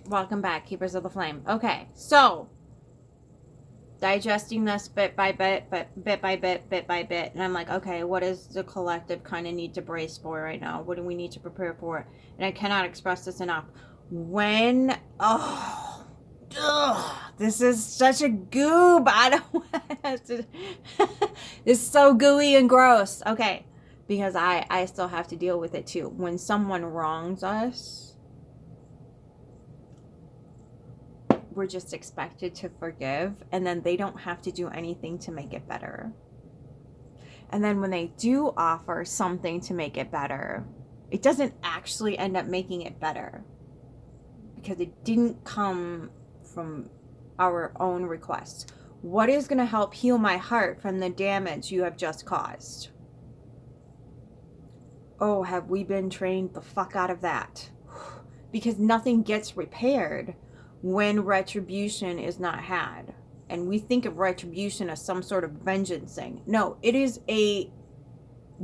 Welcome back, Keepers of the Flame. Okay, so digesting this bit by bit, bit by bit. And I'm like, okay, what does the collective kind of need to brace for right now? What do we need to prepare for? And I cannot express this enough. When, this is such a goob. I don't want to, it's so gooey and gross. Okay, because I still have to deal with it too. When someone wrongs us, we're just expected to forgive, and then they don't have to do anything to make it better. And then when they do offer something to make it better, it doesn't actually end up making it better because it didn't come from our own request. What is going to help heal my heart from the damage you have just caused? Oh, have we been trained the fuck out of that? Because nothing gets repaired when retribution is not had. And we think of retribution as some sort of vengeance thing. No, it is a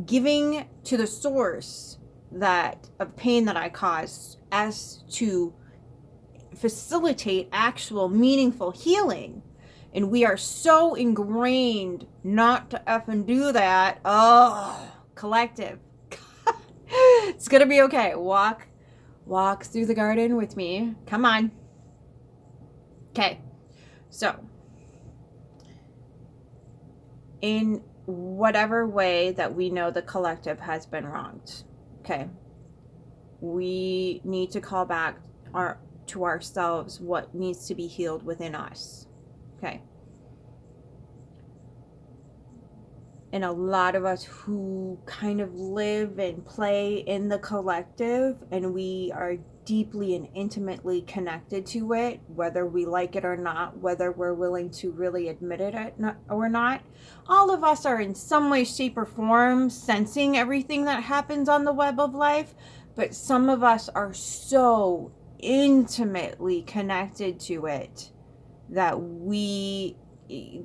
giving to the source that of pain that I caused as to facilitate actual meaningful healing. And we are so ingrained not to effing do that. Oh, collective. It's gonna be okay. Walk through the garden with me. Come on. Okay, so in whatever way that we know the collective has been wronged, okay, we need to call back to ourselves what needs to be healed within us, okay? And a lot of us who kind of live and play in the collective, and we are deeply and intimately connected to it, whether we like it or not, whether we're willing to really admit it or not. All of us are in some way, shape, or form sensing everything that happens on the web of life, but some of us are so intimately connected to it that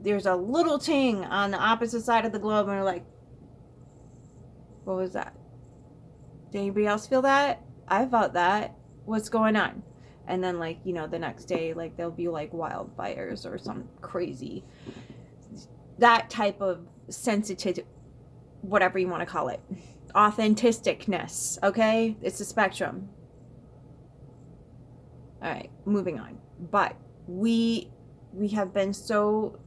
there's a little ting on the opposite side of the globe and we're like, what was that? Did anybody else feel that? I felt that. What's going on? And then, like, you know, the next day, like, there'll be like wildfires or some crazy, that type of sensitive, whatever you want to call it, authenticness. Okay, it's a spectrum. All right, moving on. But we have been so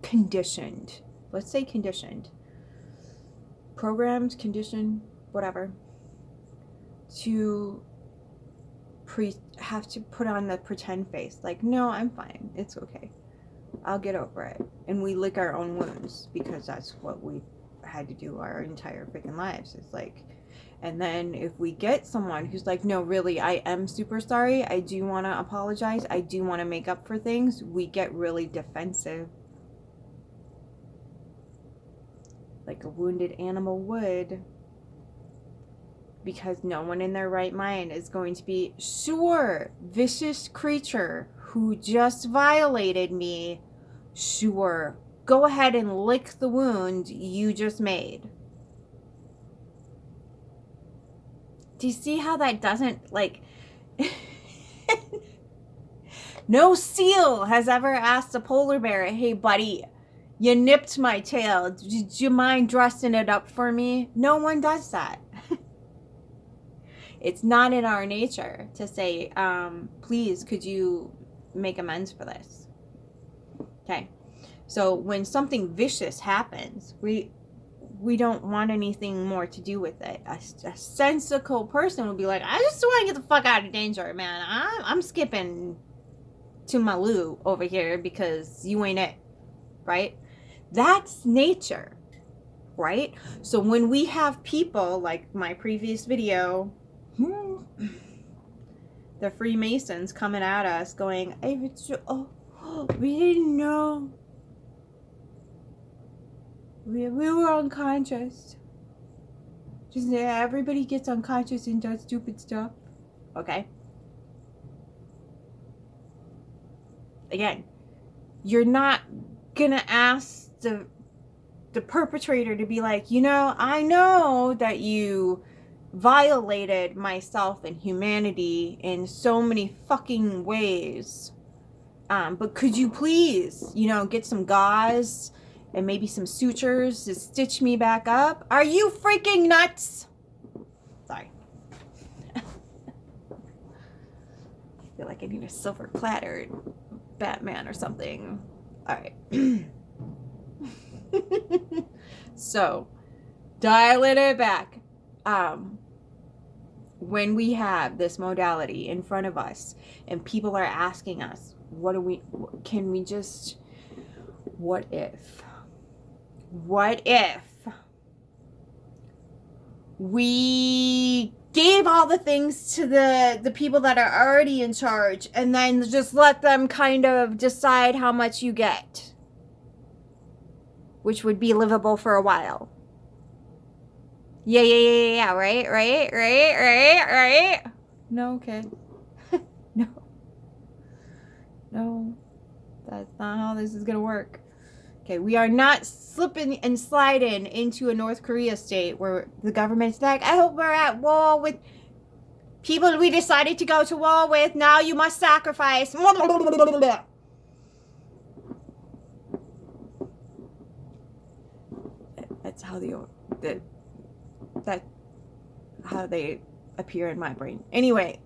conditioned, let's say conditioned, programmed, conditioned, whatever, to have to put on the pretend face, like, no, I'm fine, it's okay, I'll get over it. And we lick our own wounds because that's what we had to do our entire freaking lives. It's like, and then if we get someone who's like, no, really, I am super sorry, I do want to apologize, I do want to make up for things, we get really defensive, like a wounded animal would. Because no one in their right mind is going to be, sure, vicious creature who just violated me, sure, go ahead and lick the wound you just made. Do you see how that doesn't, like, no seal has ever asked a polar bear, hey buddy, you nipped my tail, did you mind dressing it up for me? No one does that. It's not in our nature to say, please, could you make amends for this? Okay. So when something vicious happens, we don't want anything more to do with it. A sensical person would be like, I just want to get the fuck out of danger, man. I'm skipping to my loo over here because you ain't it, right? That's nature, right? So when we have people like my previous video, the Freemasons coming at us going, we didn't know. We were unconscious. Just everybody gets unconscious and does stupid stuff. Okay. Again, you're not gonna ask the perpetrator to be like, you know, I know that you violated myself and humanity in so many fucking ways. But could you please, get some gauze and maybe some sutures to stitch me back up? Are you freaking nuts? Sorry. I feel like I need a silver platter Batman or something. All right. So, dialing it back. When we have this modality in front of us and people are asking us, what if we gave all the things to the people that are already in charge and then just let them kind of decide how much you get, which would be livable for a while. Yeah, right. No, okay. No, that's not how this is gonna work. Okay, we are not slipping and sliding into a North Korea state where the government's like, I hope we're at war with people we decided to go to war with. Now you must sacrifice. That's how how they appear in my brain. Anyway,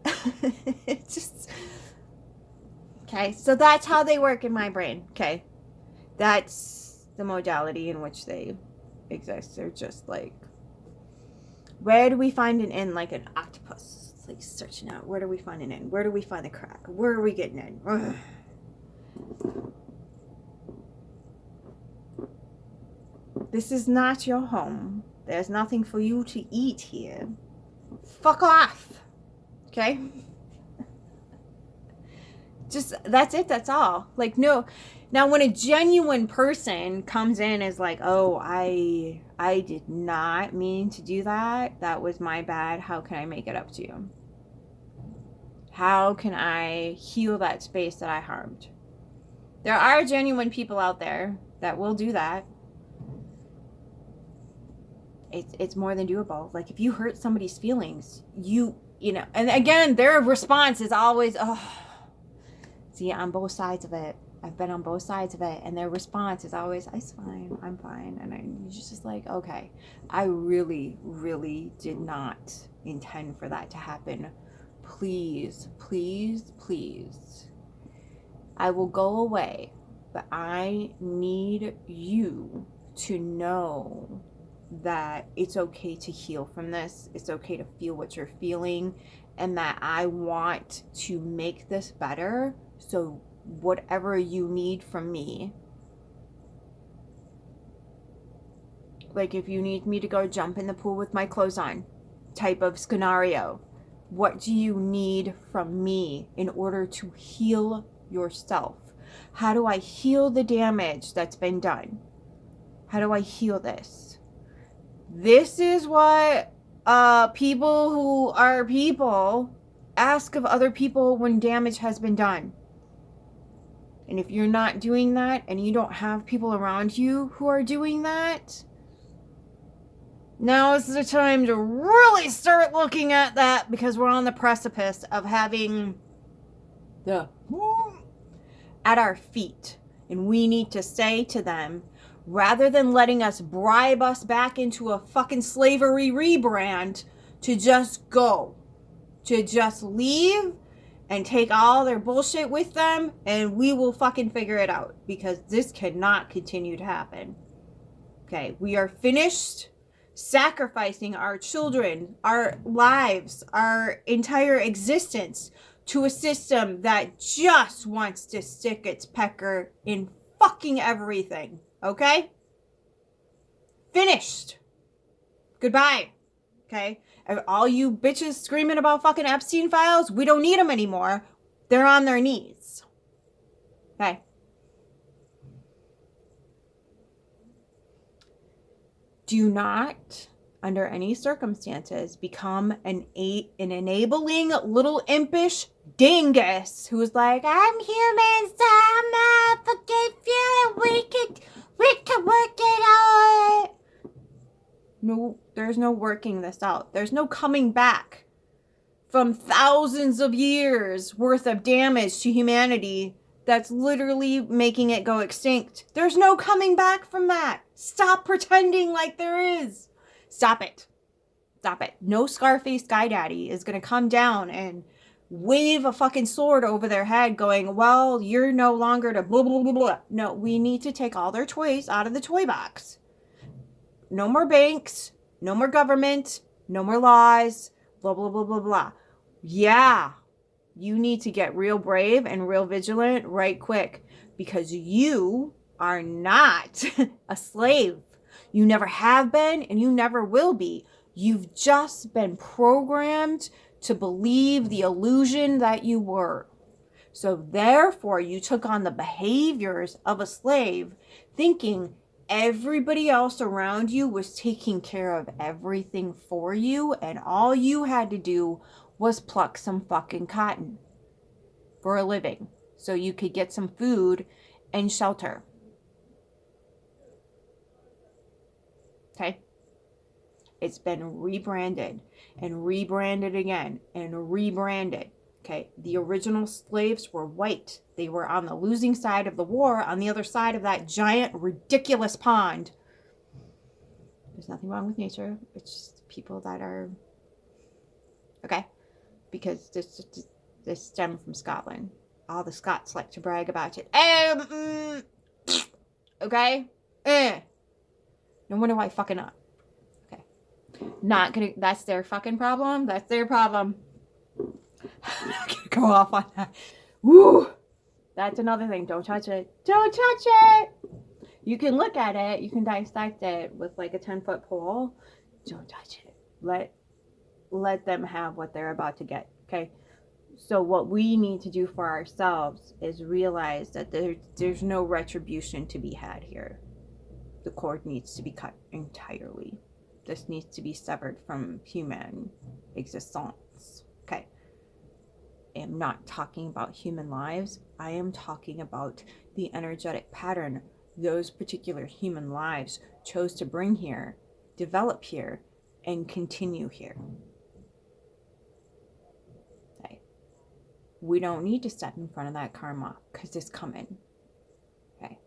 it's just okay. So that's how they work in my brain. Okay, that's the modality in which they exist. They're just like, where do we find an end? Like an octopus, it's like searching out. Where do we find an end? Where do we find the crack? Where are we getting in? Ugh. This is not your home. There's nothing for you to eat here. Fuck off. Okay? Just, that's it, that's all. Like, no. Now, when a genuine person comes in as like, oh, I did not mean to do that. That was my bad. How can I make it up to you? How can I heal that space that I harmed? There are genuine people out there that will do that. It's more than doable. Like, if you hurt somebody's feelings, you know, and again, their response is always, oh, see, on both sides of it. I've been on both sides of it, and their response is always, it's fine, I'm fine. And you're just like, okay, I really, really did not intend for that to happen. Please, please, please. I will go away, but I need you to know that it's okay to heal from this. It's okay to feel what you're feeling, and that I want to make this better. So whatever you need from me, like if you need me to go jump in the pool with my clothes on type of scenario, what do you need from me in order to heal yourself? How do I heal the damage that's been done? How do I heal this? This is what people who are people ask of other people when damage has been done. And if you're not doing that and you don't have people around you who are doing that, now is the time to really start looking at that, because we're on the precipice of having the at our feet. And we need to say to them, rather than letting us bribe us back into a fucking slavery rebrand, to just go, to just leave and take all their bullshit with them, and we will fucking figure it out, because this cannot continue to happen. Okay, we are finished sacrificing our children, our lives, our entire existence to a system that just wants to stick its pecker in fucking everything. Okay? Finished. Goodbye. Okay? And all you bitches screaming about fucking Epstein files, we don't need them anymore. They're on their knees. Okay? Do not, under any circumstances, become an enabling little impish dingus who's like, I'm human, so I'm gonna forgive you, and we can work it out. there's no working this out. There's no coming back from thousands of years worth of damage to humanity that's literally making it go extinct. There's no coming back from that. Stop pretending like there is. Stop it. Stop it. No Scarface Guy Daddy is going to come down and wave a fucking sword over their head going, well, you're no longer to blah, blah, blah, blah. No, we need to take all their toys out of the toy box. No more banks. No more government. No more laws. Blah, blah, blah, blah, blah. Yeah, you need to get real brave and real vigilant right quick, because you are not a slave. You never have been, and you never will be. You've just been programmed to believe the illusion that you were. So therefore, you took on the behaviors of a slave, thinking everybody else around you was taking care of everything for you, and all you had to do was pluck some fucking cotton for a living so you could get some food and shelter. Okay? It's been rebranded and rebranded again and rebranded. Okay? The original slaves were white. They were on the losing side of the war, on the other side of that giant, ridiculous pond. There's nothing wrong with nature. It's just people that are... Okay? Because this stemmed from Scotland. All the Scots like to brag about it. Okay? No wonder why fucking not. Okay. Not gonna... That's their fucking problem. That's their problem. I'm not gonna go off on that. Woo! That's another thing. Don't touch it. Don't touch it! You can look at it. You can dissect it with like a 10-foot pole. Don't touch it. Let them have what they're about to get. Okay? So what we need to do for ourselves is realize that there's no retribution to be had here. The cord needs to be cut entirely. This needs to be severed from human existence. Okay. I am not talking about human lives. I am talking about the energetic pattern those particular human lives chose to bring here, develop here, and continue here. Okay. We don't need to step in front of that karma because it's coming. Okay.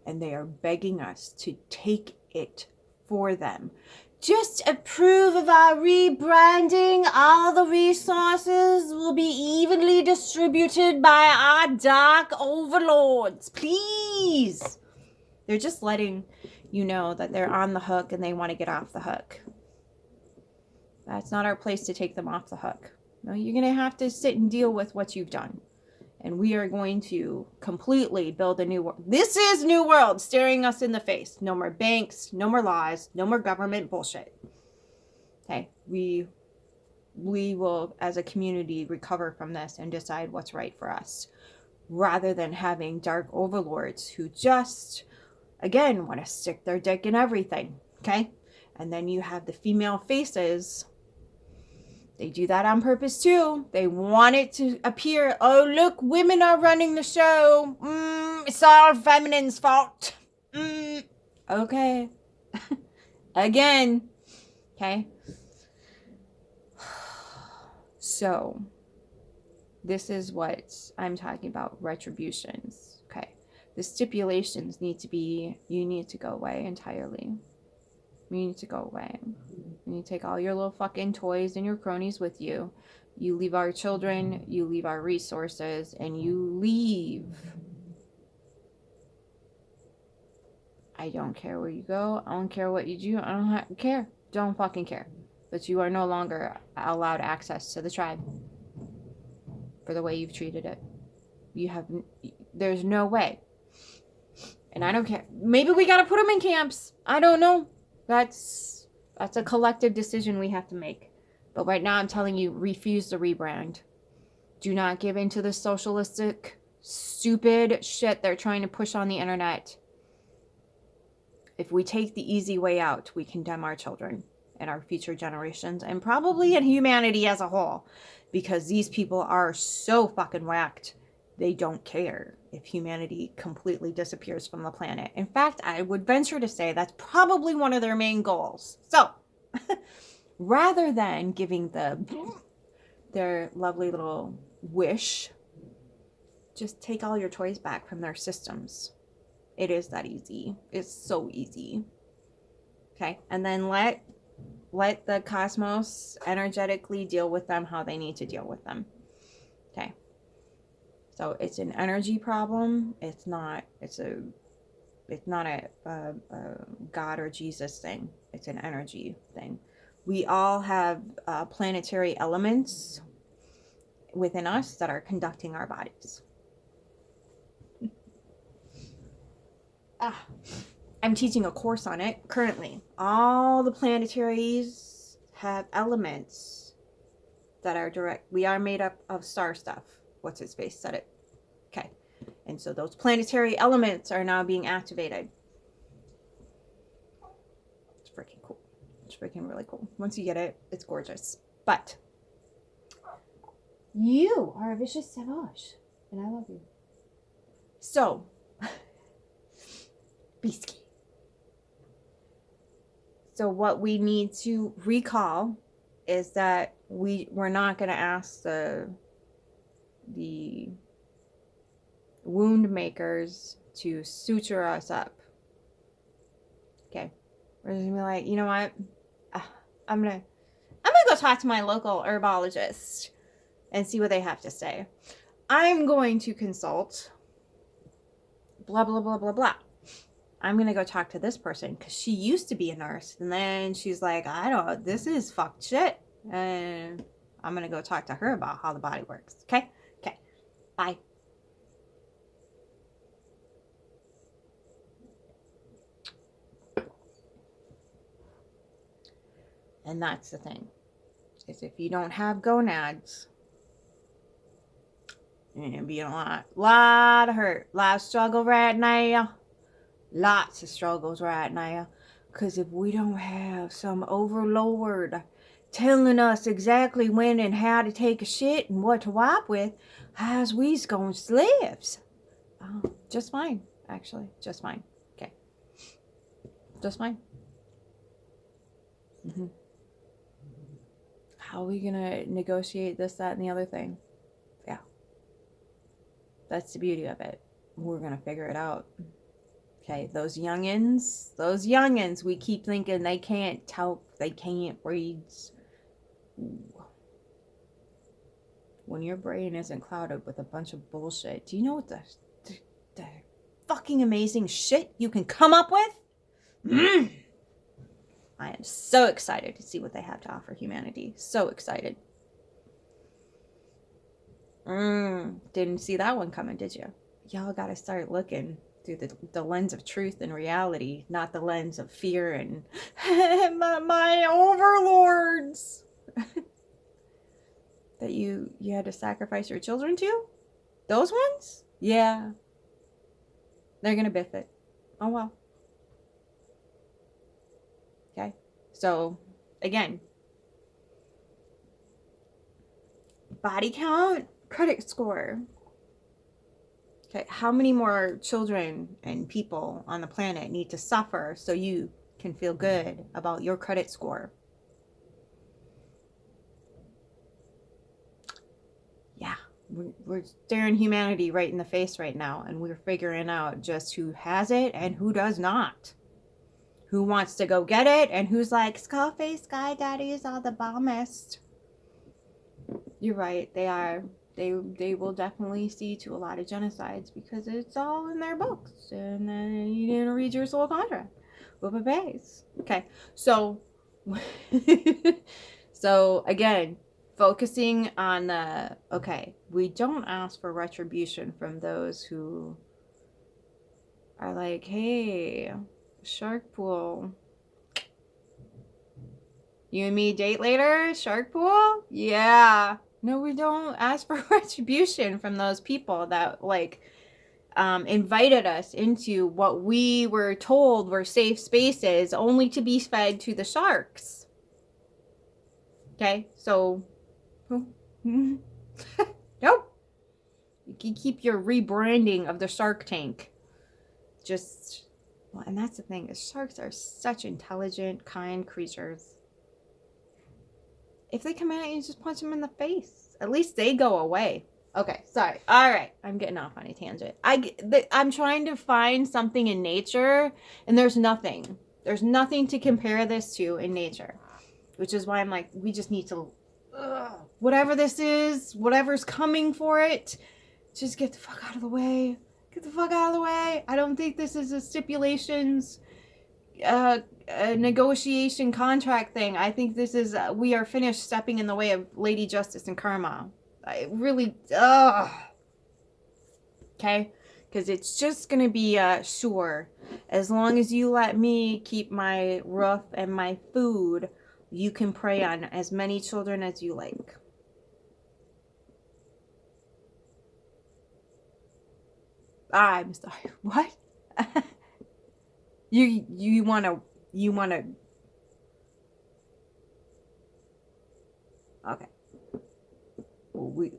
And they are begging us to take it for them. Just approve of our rebranding. All the resources will be evenly distributed by our dark overlords. Please. They're just letting you know that they're on the hook and they want to get off the hook. That's not our place to take them off the hook. No, you're going to have to sit and deal with what you've done. And we are going to completely build a new world. This is New World staring us in the face. No more banks, no more laws, no more government bullshit. Okay, we will, as a community, recover from this and decide what's right for us. Rather than having dark overlords who just, again, want to stick their dick in everything. Okay? And then you have the female faces. They do that on purpose too. They want it to appear, oh, look, women are running the show. It's all feminine's fault. Okay. Again. Okay. So, this is what I'm talking about, retributions. Okay. The stipulations need to be, you need to go away entirely. You need to go away. You take all your little fucking toys and your cronies with you. You leave our children, you leave our resources, and you leave. I don't care where you go. I don't care what you do. I don't care. Don't fucking care. But you are no longer allowed access to the tribe for the way you've treated it. There's no way. And I don't care. Maybe we gotta put them in camps. I don't know. That's a collective decision we have to make. But right now I'm telling you, refuse the rebrand. Do not give in to the socialistic, stupid shit they're trying to push on the internet. If we take the easy way out, we condemn our children and our future generations and probably in humanity as a whole. Because these people are so fucking whacked. They don't care if humanity completely disappears from the planet. In fact, I would venture to say that's probably one of their main goals. So, Rather than giving their lovely little wish, just take all your toys back from their systems. It is that easy. It's so easy. Okay, and then let the cosmos energetically deal with them how they need to deal with them. Okay, so it's an energy problem. It's not a God or Jesus thing. It's an energy thing. We all have planetary elements within us that are conducting our bodies. I'm teaching a course on it currently. All the planetaries have elements that are direct. We are made up of star stuff. What's its face? Said it. Okay. And so those planetary elements are now being activated. It's freaking cool. It's freaking really cool. Once you get it, it's gorgeous. But you are a vicious savage, and I love you. So, Bisky. So what we need to recall is that we're not going to ask the wound makers to suture us up. Okay, we're just gonna be like, you know what? I'm gonna go talk to my local herbologist and see what they have to say. I'm going to consult. Blah blah blah blah blah. I'm gonna go talk to this person because she used to be a nurse, and then she's like, this is fucked shit, and I'm gonna go talk to her about how the body works. Okay, bye. And that's the thing, is if you don't have gonads, you're gonna be in a lot of hurt, lot of struggle right now. Lots of struggles right now. Because if we don't have some overlord telling us exactly when and how to take a shit and what to wipe with, how's we's going slaves? Just fine, actually. Just fine. Okay. Just fine. How are we going to negotiate this, that, and the other thing? Yeah. That's the beauty of it. We're going to figure it out. Okay, those youngins, we keep thinking they can't talk, they can't read. When your brain isn't clouded with a bunch of bullshit, do you know what the fucking amazing shit you can come up with? I am so excited to see what they have to offer humanity. So excited. Didn't see that one coming, did you? Y'all gotta start looking through the lens of truth and reality, not the lens of fear and my overlords that you had to sacrifice your children to. Those ones, yeah, they're gonna biff it. Oh well. Okay, so again, body count, credit score. Okay, how many more children and people on the planet need to suffer so you can feel good about your credit score? Yeah, we're staring humanity right in the face right now, and we're figuring out just who has it and who does not. Who wants to go get it and who's like, Skullface Sky Daddies are the bombest. You're right, they are. They will definitely see to a lot of genocides because it's all in their books, and then you didn't read your soul contract. Whoop a base. Okay, so so again, focusing on the we don't ask for retribution from those who are like, hey, shark pool, you and me date later, shark pool, yeah. No, we don't ask for retribution from those people that invited us into what we were told were safe spaces only to be fed to the sharks. Okay, so nope. You can keep your rebranding of the Shark Tank. And that's the thing, is sharks are such intelligent, kind creatures. If they come at you, just punch them in the face. At least they go away. Okay, sorry. All right, I'm getting off on a tangent. I'm trying to find something in nature, and there's nothing. There's nothing to compare this to in nature, which is why I'm like, we just need to, whatever this is, whatever's coming for it, just get the fuck out of the way. Get the fuck out of the way. I don't think this is a stipulations, a negotiation contract thing. I think this is, we are finished stepping in the way of Lady Justice and Karma. I really, okay? Because it's just going to be, sure, as long as you let me keep my roof and my food, you can prey on as many children as you like. I'm sorry. What? you wanna okay. We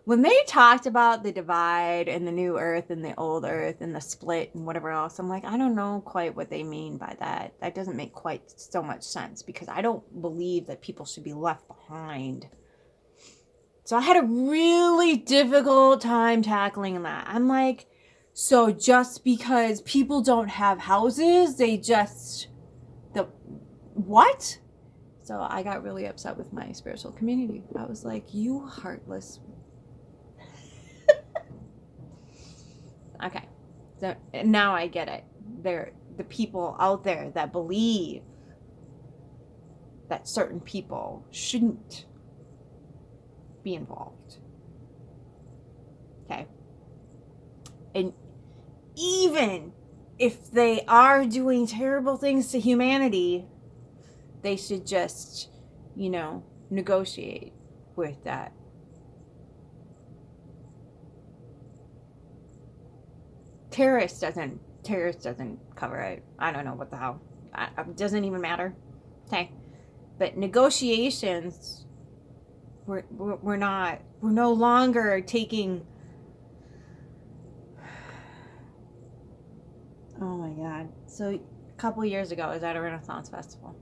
when they talked about the divide and the new earth and the old earth and the split and whatever else, I'm like, I don't know quite what they mean by that. That doesn't make quite so much sense, because I don't believe that people should be left behind. So I had a really difficult time tackling that. I'm like, so just because people don't have houses, they just, what? So I got really upset with my spiritual community. I was like, you heartless. Okay. So now I get it. They're the people out there that believe that certain people shouldn't be involved. Okay. And even if they are doing terrible things to humanity, they should just, negotiate with that. Terrorist doesn't cover it. I don't know what the hell. It doesn't even matter. Okay. But negotiations, we're no longer taking, oh my God. So a couple years ago, I was at a Renaissance festival.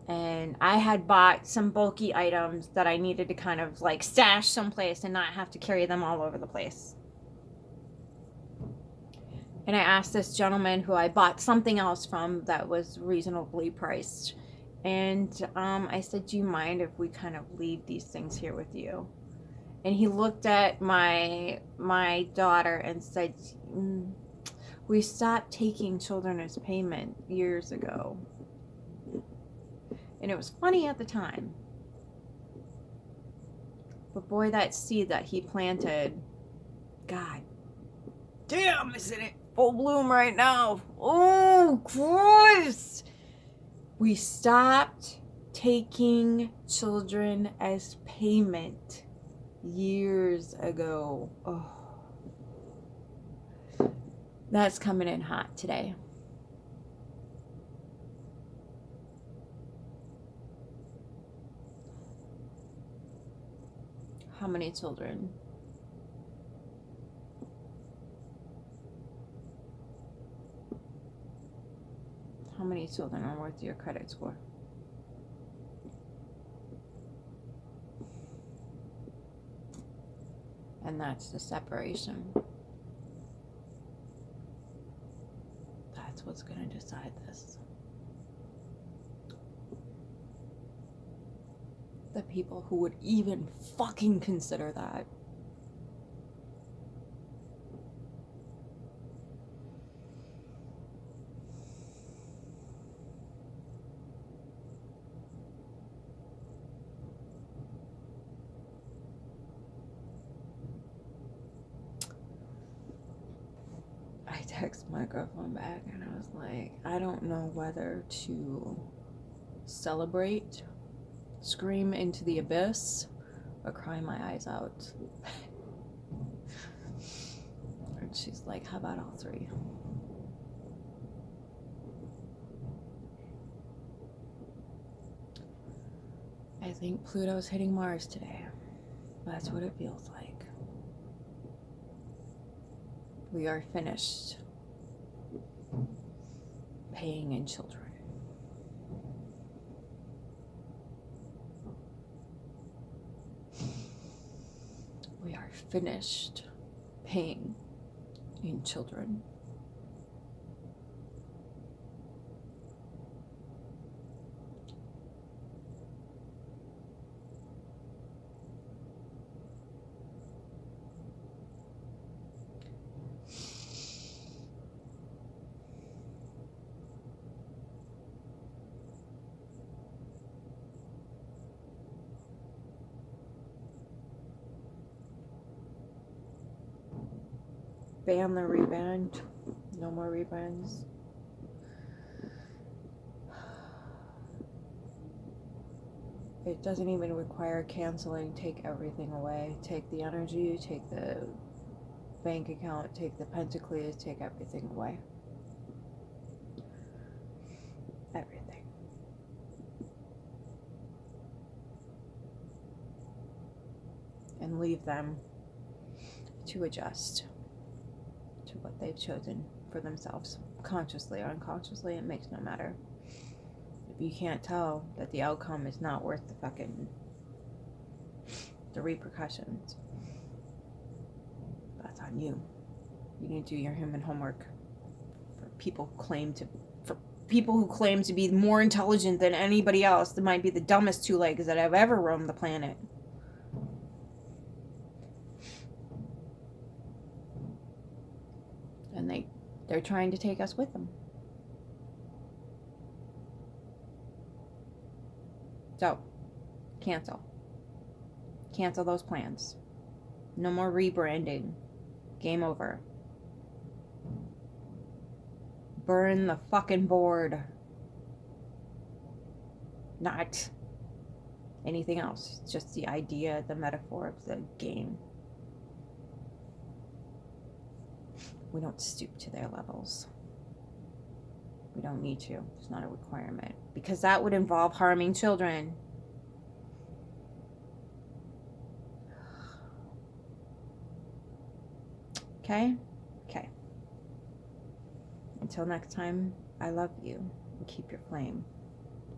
And I had bought some bulky items that I needed to kind of like stash someplace and not have to carry them all over the place. And I asked this gentleman who I bought something else from that was reasonably priced. And I said, do you mind if we kind of leave these things here with you? And he looked at my daughter and said, we stopped taking children as payment years ago. And it was funny at the time. But boy, that seed that he planted, God damn, is it in full bloom right now? Oh, Christ! We stopped taking children as payment years ago. Oh, that's coming in hot today. How many children? How many children are worth your credit score? And that's the separation. That's what's going to decide this. The people who would even fucking consider that. I text my girlfriend back and I was like, I don't know whether to celebrate, scream into the abyss, or cry my eyes out. And she's like, how about all three? I think Pluto's hitting Mars today. That's what it feels like. We are finished paying in children. We are finished paying in children. Ban the rebrand. No more rebrands. It doesn't even require canceling. Take everything away. Take the energy, take the bank account, take the pentacles, take everything away. Everything. And leave them to adjust to what they've chosen for themselves. Consciously or unconsciously, it makes no matter. If you can't tell that the outcome is not worth the repercussions, that's on you. You need to do your human homework. For people who claim to be more intelligent than anybody else, that might be the dumbest two legs that have ever roamed the planet. And they're trying to take us with them. So, cancel those plans. No more rebranding. Game over. Burn the fucking board. Not anything else. It's just the idea, the metaphor of the game. We don't stoop to their levels. We don't need to. It's not a requirement. Because that would involve harming children. Okay? Okay. Until next time, I love you. And keep your flame.